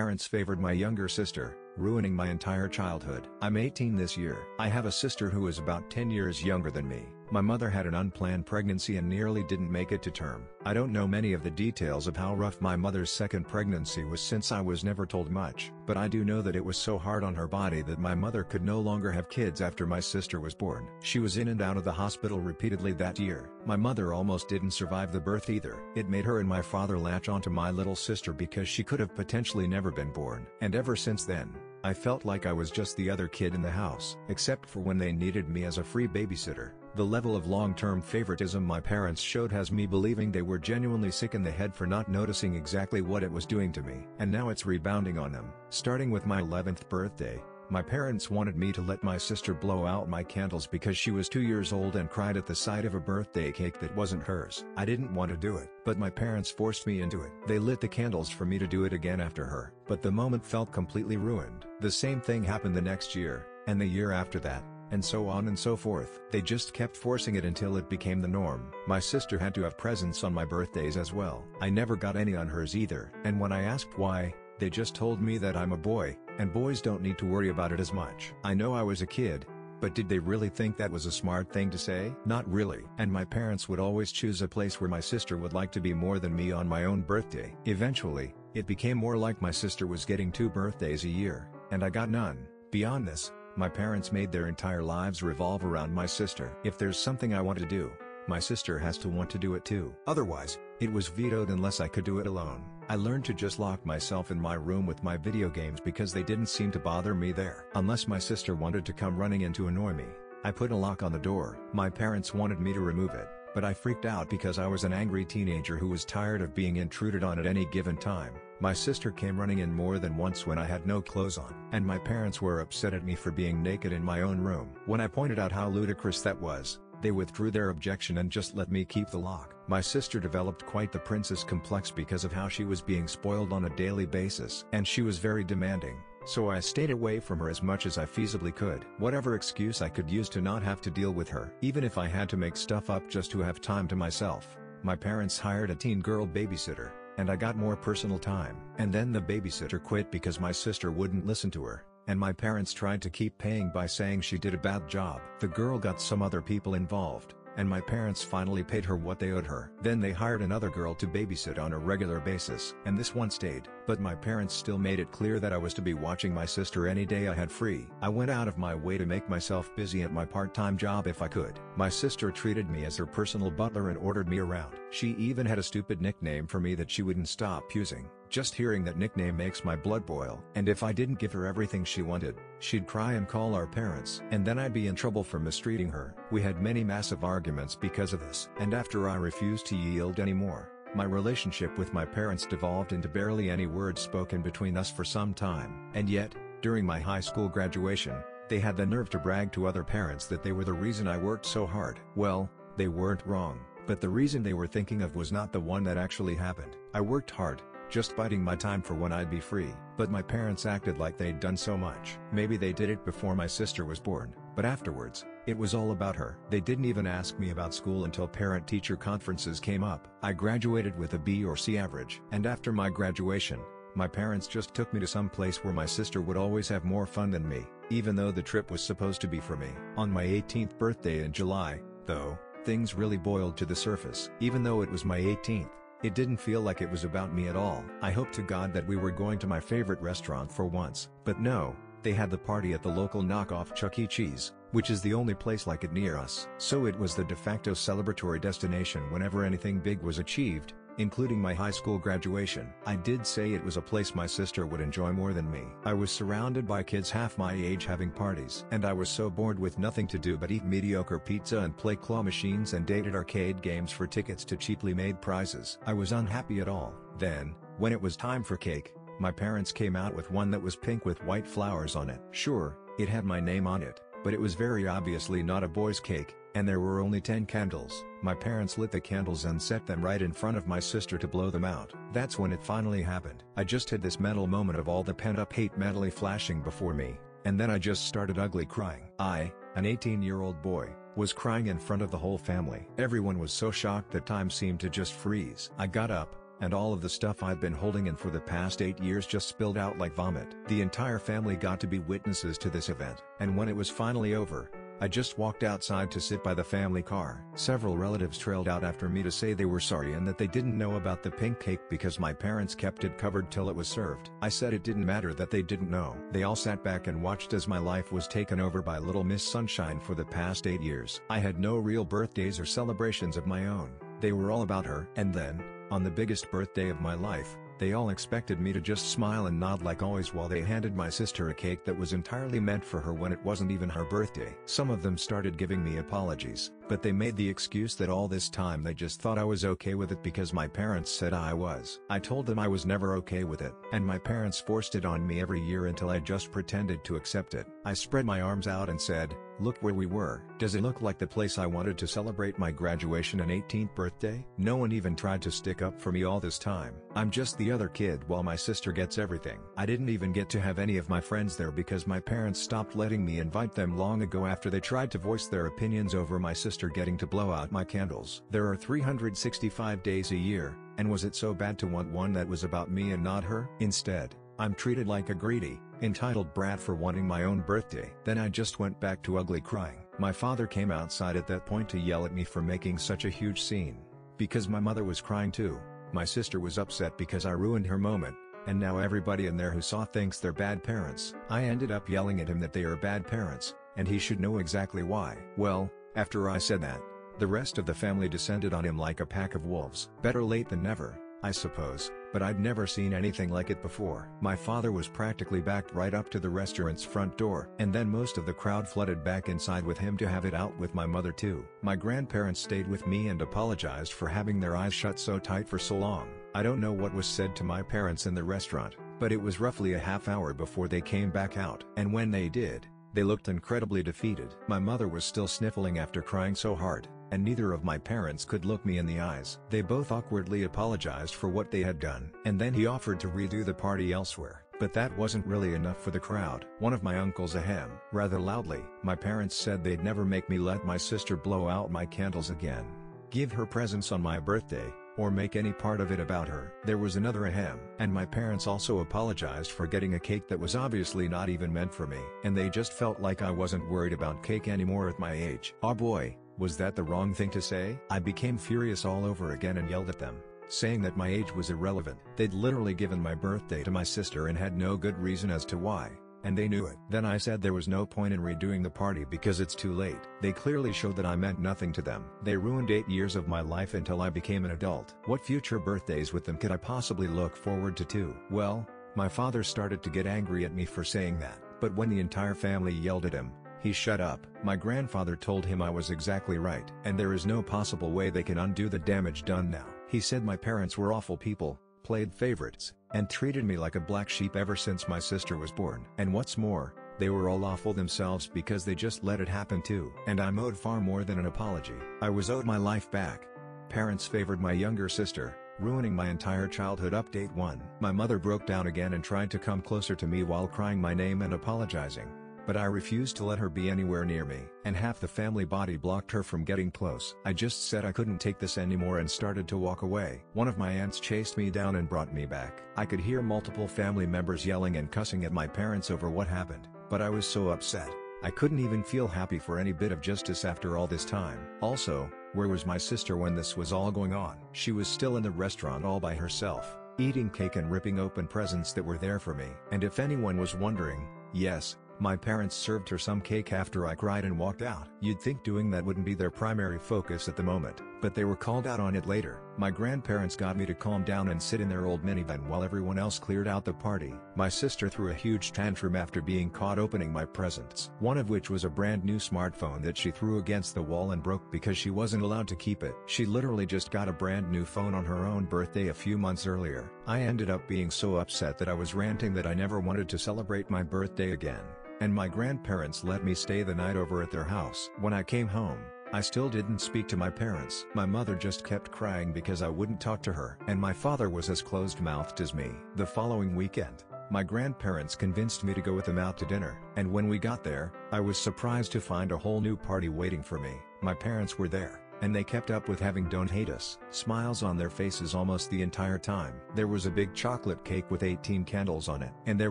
parents favored my younger sister, ruining my entire childhood. I'm 18 this year. I have a sister who is about 10 years younger than me. My mother had an unplanned pregnancy and nearly didn't make it to term. I don't know many of the details of how rough my mother's second pregnancy was since I was never told much, but I do know that it was so hard on her body that my mother could no longer have kids after my sister was born. She was in and out of the hospital repeatedly that year. My mother almost didn't survive the birth either. It made her and my father latch onto my little sister because she could have potentially never been born. And ever since then, I felt like I was just the other kid in the house, except for when they needed me as a free babysitter. The level of long-term favoritism my parents showed has me believing they were genuinely sick in the head for not noticing exactly what it was doing to me. And now it's rebounding on them. Starting with my 11th birthday, my parents wanted me to let my sister blow out my candles because she was 2 years old and cried at the sight of a birthday cake that wasn't hers. I didn't want to do it, but my parents forced me into it. They lit the candles for me to do it again after her, but the moment felt completely ruined. The same thing happened the next year, and the year after that, and so on and so forth. They just kept forcing it until it became the norm. My sister had to have presents on my birthdays as well. I never got any on hers either. And when I asked why, they just told me that I'm a boy, and boys don't need to worry about it as much. I know I was a kid, but did they really think that was a smart thing to say? Not really. And my parents would always choose a place where my sister would like to be more than me on my own birthday. Eventually, it became more like my sister was getting 2 birthdays a year, and I got none. Beyond this, my parents made their entire lives revolve around my sister. If there's something I want to do, my sister has to want to do it too. Otherwise, it was vetoed unless I could do it alone. I learned to just lock myself in my room with my video games because they didn't seem to bother me there. Unless my sister wanted to come running in to annoy me, I put a lock on the door. My parents wanted me to remove it, but I freaked out because I was an angry teenager who was tired of being intruded on at any given time. My sister came running in more than once when I had no clothes on, and my parents were upset at me for being naked in my own room. When I pointed out how ludicrous that was, they withdrew their objection and just let me keep the lock. My sister developed quite the princess complex because of how she was being spoiled on a daily basis, and she was very demanding, so I stayed away from her as much as I feasibly could. Whatever excuse I could use to not have to deal with her. Even if I had to make stuff up just to have time to myself, my parents hired a teen girl babysitter, and I got more personal time. And then the babysitter quit because my sister wouldn't listen to her, and my parents tried to keep paying by saying she did a bad job. The girl got some other people involved, and my parents finally paid her what they owed her. Then they hired another girl to babysit on a regular basis, and this one stayed. But my parents still made it clear that I was to be watching my sister any day I had free. I went out of my way to make myself busy at my part-time job if I could. My sister treated me as her personal butler and ordered me around. She even had a stupid nickname for me that she wouldn't stop using. Just hearing that nickname makes my blood boil. And if I didn't give her everything she wanted, she'd cry and call our parents. And then I'd be in trouble for mistreating her. We had many massive arguments because of this. And after I refused to yield anymore, my relationship with my parents devolved into barely any words spoken between us for some time. And yet, during my high school graduation, they had the nerve to brag to other parents that they were the reason I worked so hard. Well, they weren't wrong, but the reason they were thinking of was not the one that actually happened. I worked hard, just biding my time for when I'd be free, but my parents acted like they'd done so much. Maybe they did it before my sister was born, but afterwards, it was all about her. They didn't even ask me about school until parent-teacher conferences came up. I graduated with a B or C average. And after my graduation, my parents just took me to some place where my sister would always have more fun than me, even though the trip was supposed to be for me. On my 18th birthday in July, though, things really boiled to the surface. Even though it was my 18th, it didn't feel like it was about me at all. I hoped to God that we were going to my favorite restaurant for once, but no, they had the party at the local knockoff Chuck E. Cheese, which is the only place like it near us. So it was the de facto celebratory destination whenever anything big was achieved, including my high school graduation. I did say it was a place my sister would enjoy more than me. I was surrounded by kids half my age having parties, and I was so bored with nothing to do but eat mediocre pizza and play claw machines and dated arcade games for tickets to cheaply made prizes. I was unhappy at all. Then, when it was time for cake, my parents came out with one that was pink with white flowers on it. Sure, it had my name on it, but it was very obviously not a boy's cake, and there were only 10 candles. My parents lit the candles and set them right in front of my sister to blow them out. That's when it finally happened. I just had this mental moment of all the pent-up hate mentally flashing before me, and then I just started ugly crying. I, an 18-year-old boy, was crying in front of the whole family. Everyone was so shocked that time seemed to just freeze. I got up, and all of the stuff I'd been holding in for the past 8 years just spilled out like vomit. The entire family got to be witnesses to this event, and when it was finally over, I just walked outside to sit by the family car. Several relatives trailed out after me to say they were sorry and that they didn't know about the pink cake because my parents kept it covered till it was served. I said it didn't matter that they didn't know. They all sat back and watched as my life was taken over by Little Miss Sunshine for the past 8 years. I had no real birthdays or celebrations of my own. They were all about her. And then, on the biggest birthday of my life, they all expected me to just smile and nod like always while they handed my sister a cake that was entirely meant for her when it wasn't even her birthday. Some of them started giving me apologies, but they made the excuse that all this time they just thought I was okay with it because my parents said I was. I told them I was never okay with it, and my parents forced it on me every year until I just pretended to accept it. I spread my arms out and said, "Look where we were. Does it look like the place I wanted to celebrate my graduation and 18th birthday?" No one even tried to stick up for me all this time. I'm just the other kid while my sister gets everything. I didn't even get to have any of my friends there because my parents stopped letting me invite them long ago after they tried to voice their opinions over my sister getting to blow out my candles. There are 365 days a year, and was it so bad to want one that was about me and not her? Instead, I'm treated like a greedy, entitled brat for wanting my own birthday. Then I just went back to ugly crying. My father came outside at that point to yell at me for making such a huge scene. Because my mother was crying too. My sister was upset because I ruined her moment, and now everybody in there who saw thinks they're bad parents. I ended up yelling at him that they are bad parents, and he should know exactly why. Well, after I said that, the rest of the family descended on him like a pack of wolves. Better late than never, I suppose, but I'd never seen anything like it before. My father was practically backed right up to the restaurant's front door, and then most of the crowd flooded back inside with him to have it out with my mother too. My grandparents stayed with me and apologized for having their eyes shut so tight for so long. I don't know what was said to my parents in the restaurant, but it was roughly a half hour before they came back out. And when they did, they looked incredibly defeated. My mother was still sniffling after crying so hard, and neither of my parents could look me in the eyes. They both awkwardly apologized for what they had done. And then he offered to redo the party elsewhere, but that wasn't really enough for the crowd. One of my uncles ahem rather loudly. My parents said they'd never make me let my sister blow out my candles again, give her presents on my birthday, or make any part of it about her. There was another ahem, and my parents also apologized for getting a cake that was obviously not even meant for me. And they just felt like I wasn't worried about cake anymore at my age. Oh boy, was that the wrong thing to say? I became furious all over again and yelled at them, saying that my age was irrelevant. They'd literally given my birthday to my sister and had no good reason as to why, and they knew it. Then I said there was no point in redoing the party because it's too late. They clearly showed that I meant nothing to them. They ruined 8 years of my life until I became an adult. What future birthdays with them could I possibly look forward to too? Well, my father started to get angry at me for saying that, but when the entire family yelled at him, he shut up. My grandfather told him I was exactly right, and there is no possible way they can undo the damage done now. He said my parents were awful people, played favorites, and treated me like a black sheep ever since my sister was born. And what's more, they were all awful themselves because they just let it happen too. And I'm owed far more than an apology. I was owed my life back. Parents favored my younger sister, ruining my entire childhood. Update 1. My mother broke down again and tried to come closer to me while crying my name and apologizing, but I refused to let her be anywhere near me, and half the family body blocked her from getting close. I just said I couldn't take this anymore and started to walk away. One of my aunts chased me down and brought me back. I could hear multiple family members yelling and cussing at my parents over what happened, but I was so upset, I couldn't even feel happy for any bit of justice after all this time. Also, where was my sister when this was all going on? She was still in the restaurant all by herself, eating cake and ripping open presents that were there for me. And if anyone was wondering, yes, my parents served her some cake after I cried and walked out. You'd think doing that wouldn't be their primary focus at the moment, but they were called out on it later. My grandparents got me to calm down and sit in their old minivan while everyone else cleared out the party. My sister threw a huge tantrum after being caught opening my presents, one of which was a brand new smartphone that she threw against the wall and broke because she wasn't allowed to keep it. She literally just got a brand new phone on her own birthday a few months earlier. I ended up being so upset that I was ranting that I never wanted to celebrate my birthday again, and my grandparents let me stay the night over at their house. When I came home, I still didn't speak to my parents. My mother just kept crying because I wouldn't talk to her, and my father was as closed-mouthed as me. The following weekend, my grandparents convinced me to go with them out to dinner, and when we got there, I was surprised to find a whole new party waiting for me. My parents were there, and they kept up with having "don't hate us" smiles on their faces almost the entire time. There was a big chocolate cake with 18 candles on it, and there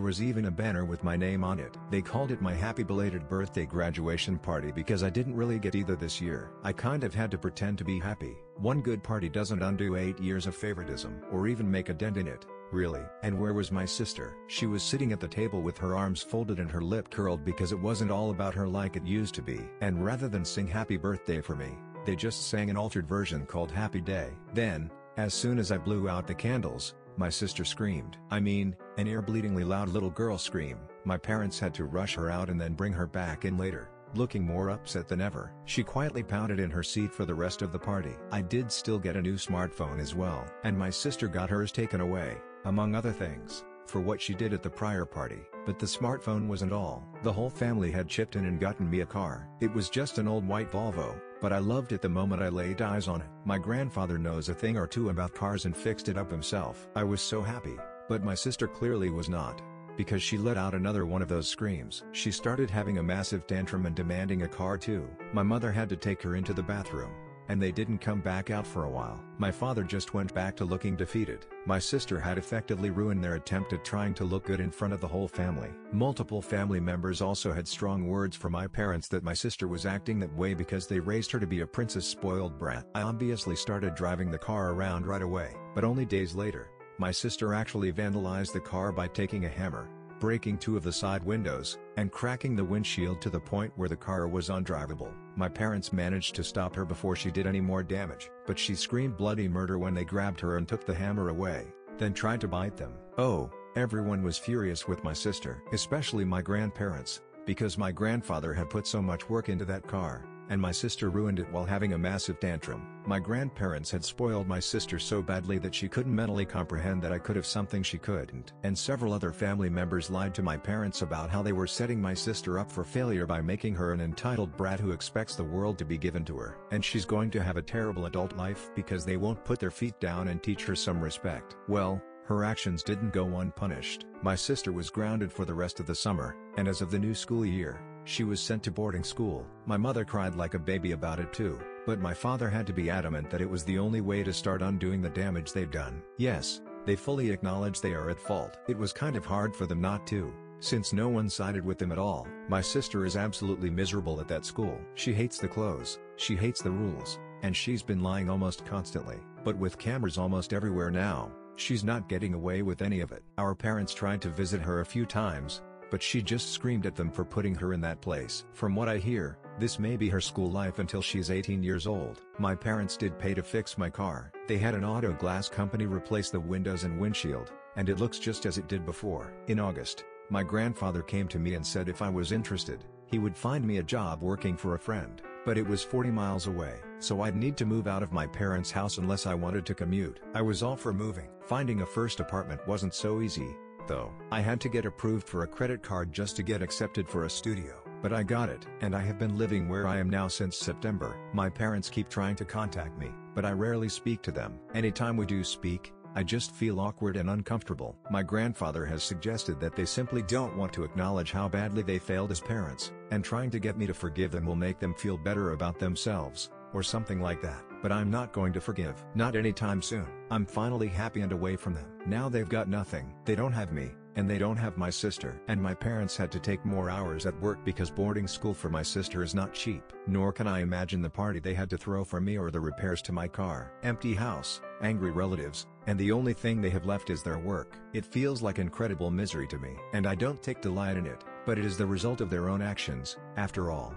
was even a banner with my name on it. They called it my happy belated birthday graduation party because I didn't really get either this year. I kind of had to pretend to be happy. One good party doesn't undo 8 years of favoritism or even make a dent in it. Really. And where was my sister? She was sitting at the table with her arms folded and her lip curled because it wasn't all about her like it used to be. And rather than sing happy birthday for me, they just sang an altered version called Happy Day. Then, as soon as I blew out the candles, my sister screamed. I mean, an ear-bleedingly loud little girl scream. My parents had to rush her out and then bring her back in later, looking more upset than ever. She quietly pounded in her seat for the rest of the party. I did still get a new smartphone as well, and my sister got hers taken away, among other things, for what she did at the prior party. But the smartphone wasn't all. The whole family had chipped in and gotten me a car. It was just an old white Volvo, but I loved it the moment I laid eyes on it. My grandfather knows a thing or two about cars and fixed it up himself. I was so happy, but my sister clearly was not, because she let out another one of those screams. She started having a massive tantrum and demanding a car too. My mother had to take her into the bathroom, and they didn't come back out for a while. My father just went back to looking defeated. My sister had effectively ruined their attempt at trying to look good in front of the whole family. Multiple family members also had strong words for my parents that my sister was acting that way because they raised her to be a princess spoiled brat. I obviously started driving the car around right away, but only days later, my sister actually vandalized the car by taking a hammer, breaking 2 of the side windows, and cracking the windshield to the point where the car was undrivable. My parents managed to stop her before she did any more damage, but she screamed bloody murder when they grabbed her and took the hammer away, then tried to bite them. Oh, everyone was furious with my sister, especially my grandparents, because my grandfather had put so much work into that car, and my sister ruined it while having a massive tantrum. My grandparents had spoiled my sister so badly that she couldn't mentally comprehend that I could have something she couldn't. And several other family members lied to my parents about how they were setting my sister up for failure by making her an entitled brat who expects the world to be given to her. And she's going to have a terrible adult life because they won't put their feet down and teach her some respect. Well, her actions didn't go unpunished. My sister was grounded for the rest of the summer, and as of the new school year, she was sent to boarding school. My mother cried like a baby about it too, but my father had to be adamant that it was the only way to start undoing the damage they've done. Yes, they fully acknowledge they are at fault. It was kind of hard for them not to, since no one sided with them at all. My sister is absolutely miserable at that school. She hates the clothes, she hates the rules, and she's been lying almost constantly. But with cameras almost everywhere now, she's not getting away with any of it. Our parents tried to visit her a few times, but she just screamed at them for putting her in that place. From what I hear, this may be her school life until she's 18 years old. My parents did pay to fix my car. They had an auto glass company replace the windows and windshield, and it looks just as it did before. In August, my grandfather came to me and said if I was interested, he would find me a job working for a friend, but it was 40 miles away, so I'd need to move out of my parents' house unless I wanted to commute. I was all for moving. Finding a first apartment wasn't so easy, though. I had to get approved for a credit card just to get accepted for a studio, but I got it, and I have been living where I am now since September. My parents keep trying to contact me, but I rarely speak to them. Anytime we do speak, I just feel awkward and uncomfortable. My grandfather has suggested that they simply don't want to acknowledge how badly they failed as parents, and trying to get me to forgive them will make them feel better about themselves, or something like that. But I'm not going to forgive. Not anytime soon. I'm finally happy and away from them. Now they've got nothing. They don't have me, and they don't have my sister. And my parents had to take more hours at work because boarding school for my sister is not cheap. Nor can I imagine the party they had to throw for me or the repairs to my car. Empty house, angry relatives, and the only thing they have left is their work. It feels like incredible misery to me. And I don't take delight in it, but it is the result of their own actions, after all.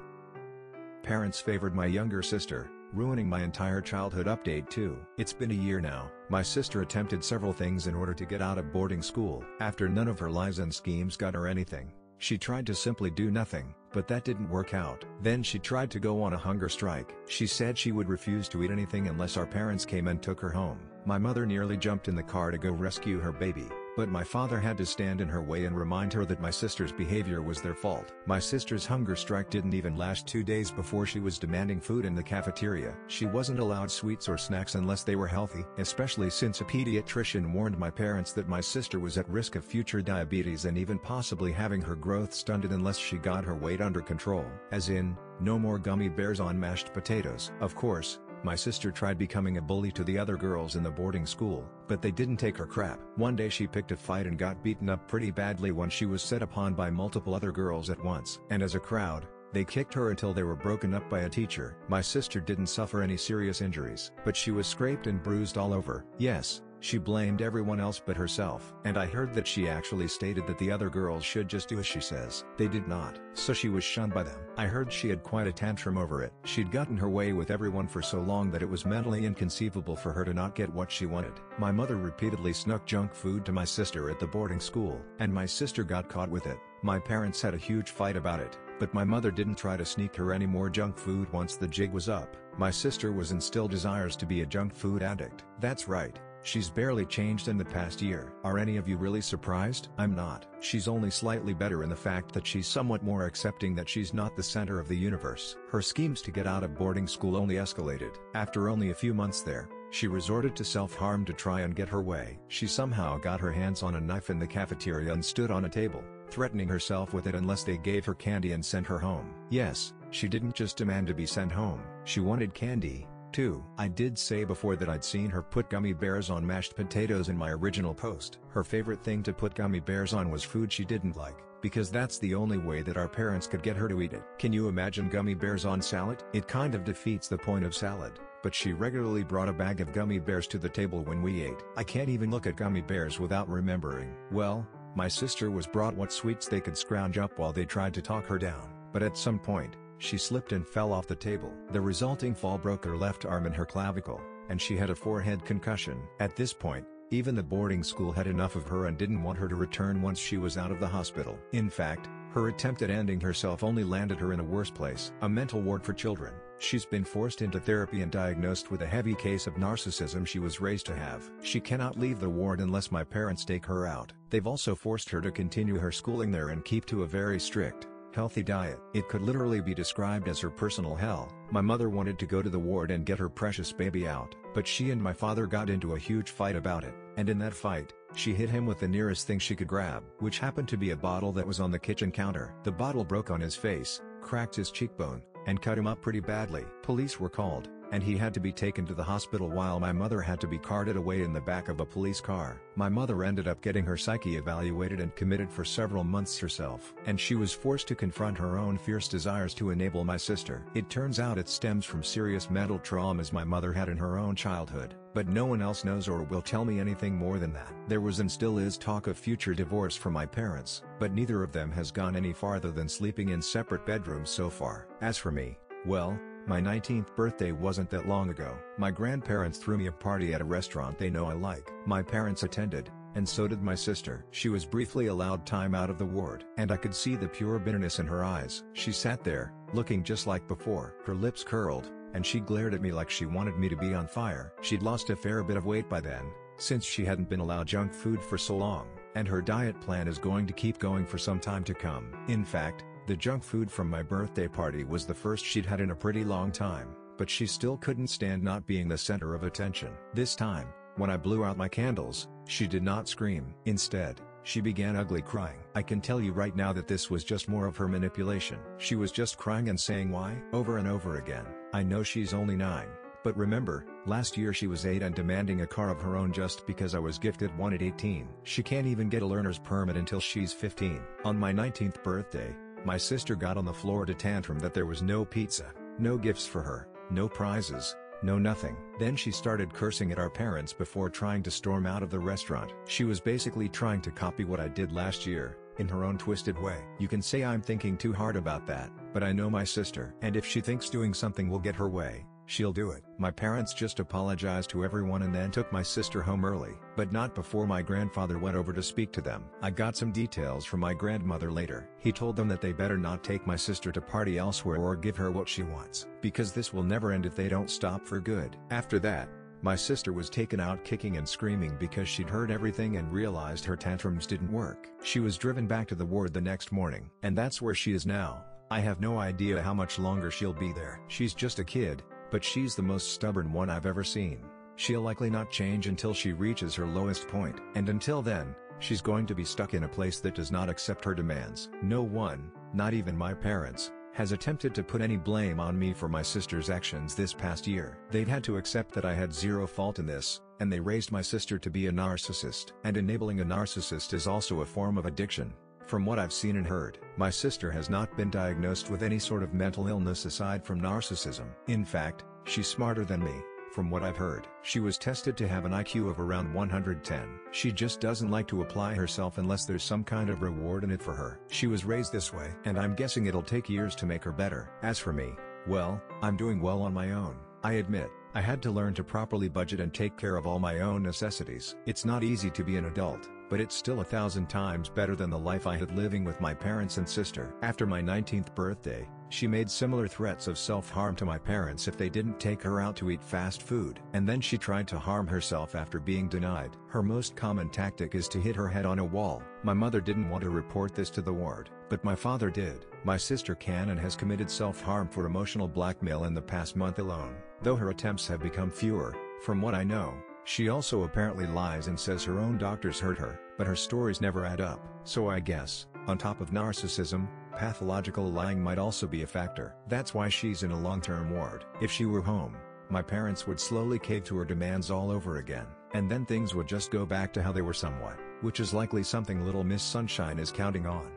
Parents favored my younger sister, ruining my entire childhood. Update 2. It's been a year now. My sister attempted several things in order to get out of boarding school. After none of her lies and schemes got her anything, she tried to simply do nothing, but that didn't work out. Then she tried to go on a hunger strike. She said she would refuse to eat anything unless our parents came and took her home. My mother nearly jumped in the car to go rescue her baby, but my father had to stand in her way and remind her that my sister's behavior was their fault. My sister's hunger strike didn't even last 2 days before she was demanding food in the cafeteria. She wasn't allowed sweets or snacks unless they were healthy, especially since a pediatrician warned my parents that my sister was at risk of future diabetes and even possibly having her growth stunted unless she got her weight under control. As in, no more gummy bears on mashed potatoes. Of course, My sister tried becoming a bully to the other girls in the boarding school, but they didn't take her crap. One day she picked a fight and got beaten up pretty badly when she was set upon by multiple other girls at once. And as a crowd, they kicked her until they were broken up by a teacher. My sister didn't suffer any serious injuries, but she was scraped and bruised all over. Yes, she blamed everyone else but herself. And I heard that she actually stated that the other girls should just do as she says. They did not, so she was shunned by them. I heard she had quite a tantrum over it. She'd gotten her way with everyone for so long that it was mentally inconceivable for her to not get what she wanted. My mother repeatedly snuck junk food to my sister at the boarding school, and my sister got caught with it. My parents had a huge fight about it, but my mother didn't try to sneak her any more junk food once the jig was up. My sister was and still desires to be a junk food addict. That's right. She's barely changed in the past year. Are any of you really surprised? I'm not. She's only slightly better in the fact that she's somewhat more accepting that she's not the center of the universe. Her schemes to get out of boarding school only escalated. After only a few months there, she resorted to self-harm to try and get her way. She somehow got her hands on a knife in the cafeteria and stood on a table, threatening herself with it unless they gave her candy and sent her home. Yes, she didn't just demand to be sent home. She wanted candy, too. I did say before that I'd seen her put gummy bears on mashed potatoes in my original post. Her favorite thing to put gummy bears on was food she didn't like, because that's the only way that our parents could get her to eat it. Can you imagine gummy bears on salad? It kind of defeats the point of salad. But she regularly brought a bag of gummy bears to the table when we ate. I can't even look at gummy bears without remembering. Well, my sister was brought what sweets they could scrounge up while they tried to talk her down. But at some point, she slipped and fell off the table. The resulting fall broke her left arm and her clavicle, and she had a forehead concussion. At this point, even the boarding school had enough of her and didn't want her to return once she was out of the hospital. In fact, her attempt at ending herself only landed her in a worse place, a mental ward for children. She's been forced into therapy and diagnosed with a heavy case of narcissism she was raised to have. She cannot leave the ward unless my parents take her out. They've also forced her to continue her schooling there and keep to a very strict, healthy diet. It could literally be described as her personal hell. My mother wanted to go to the ward and get her precious baby out, but she and my father got into a huge fight about it, and in that fight, she hit him with the nearest thing she could grab, which happened to be a bottle that was on the kitchen counter. The bottle broke on his face, cracked his cheekbone, and cut him up pretty badly. Police were called, and he had to be taken to the hospital while my mother had to be carted away in the back of a police car. My mother ended up getting her psyche evaluated and committed for several months herself. And she was forced to confront her own fierce desires to enable my sister. It turns out it stems from serious mental traumas my mother had in her own childhood, but no one else knows or will tell me anything more than that. There was and still is talk of future divorce for my parents, but neither of them has gone any farther than sleeping in separate bedrooms so far. As for me, well, my 19th birthday wasn't that long ago. My grandparents threw me a party at a restaurant they know I like. My parents attended, and so did my sister. She was briefly allowed time out of the ward, and I could see the pure bitterness in her eyes. She sat there, looking just like before. Her lips curled, and she glared at me like she wanted me to be on fire. She'd lost a fair bit of weight by then, since she hadn't been allowed junk food for so long, and her diet plan is going to keep going for some time to come. In fact, the junk food from my birthday party was the first she'd had in a pretty long time, but she still couldn't stand not being the center of attention. This time, when I blew out my candles, she did not scream. Instead, she began ugly crying. I can tell you right now that this was just more of her manipulation. She was just crying and saying why over and over again. I know she's only 9. But remember, last year she was 8 and demanding a car of her own just because I was gifted one at 18. She can't even get a learner's permit until she's 15. On my 19th birthday, my sister got on the floor to tantrum that there was no pizza, no gifts for her, no prizes, no nothing. Then she started cursing at our parents before trying to storm out of the restaurant. She was basically trying to copy what I did last year, in her own twisted way. You can say I'm thinking too hard about that, but I know my sister, and if she thinks doing something will get her way, she'll do it. My parents just apologized to everyone and then took my sister home early, but not before my grandfather went over to speak to them. I got some details from my grandmother later. He told them that they better not take my sister to party elsewhere or give her what she wants, because this will never end if they don't stop for good. After that, my sister was taken out kicking and screaming because she'd heard everything and realized her tantrums didn't work. She was driven back to the ward the next morning, and that's where she is now. I have no idea how much longer she'll be there. She's just a kid, but she's the most stubborn one I've ever seen. She'll likely not change until she reaches her lowest point. And until then, she's going to be stuck in a place that does not accept her demands. No one, not even my parents, has attempted to put any blame on me for my sister's actions this past year. They've had to accept that I had zero fault in this, and they raised my sister to be a narcissist. And enabling a narcissist is also a form of addiction. From what I've seen and heard, my sister has not been diagnosed with any sort of mental illness aside from narcissism. In fact, she's smarter than me. From what I've heard, she was tested to have an IQ of around 110. She just doesn't like to apply herself unless there's some kind of reward in it for her. She was raised this way, and I'm guessing it'll take years to make her better. As for me, well, I'm doing well on my own. I admit, I had to learn to properly budget and take care of all my own necessities. It's not easy to be an adult, but it's still 1,000 times better than the life I had living with my parents and sister. After my 19th birthday, she made similar threats of self-harm to my parents if they didn't take her out to eat fast food. And then she tried to harm herself after being denied. Her most common tactic is to hit her head on a wall. My mother didn't want to report this to the ward, but my father did. My sister can and has committed self-harm for emotional blackmail in the past month alone. Though her attempts have become fewer, from what I know, she also apparently lies and says her own doctors hurt her, but her stories never add up. So I guess, on top of narcissism, pathological lying might also be a factor. That's why she's in a long-term ward. If she were home, my parents would slowly cave to her demands all over again, and then things would just go back to how they were somewhat, which is likely something little Miss Sunshine is counting on.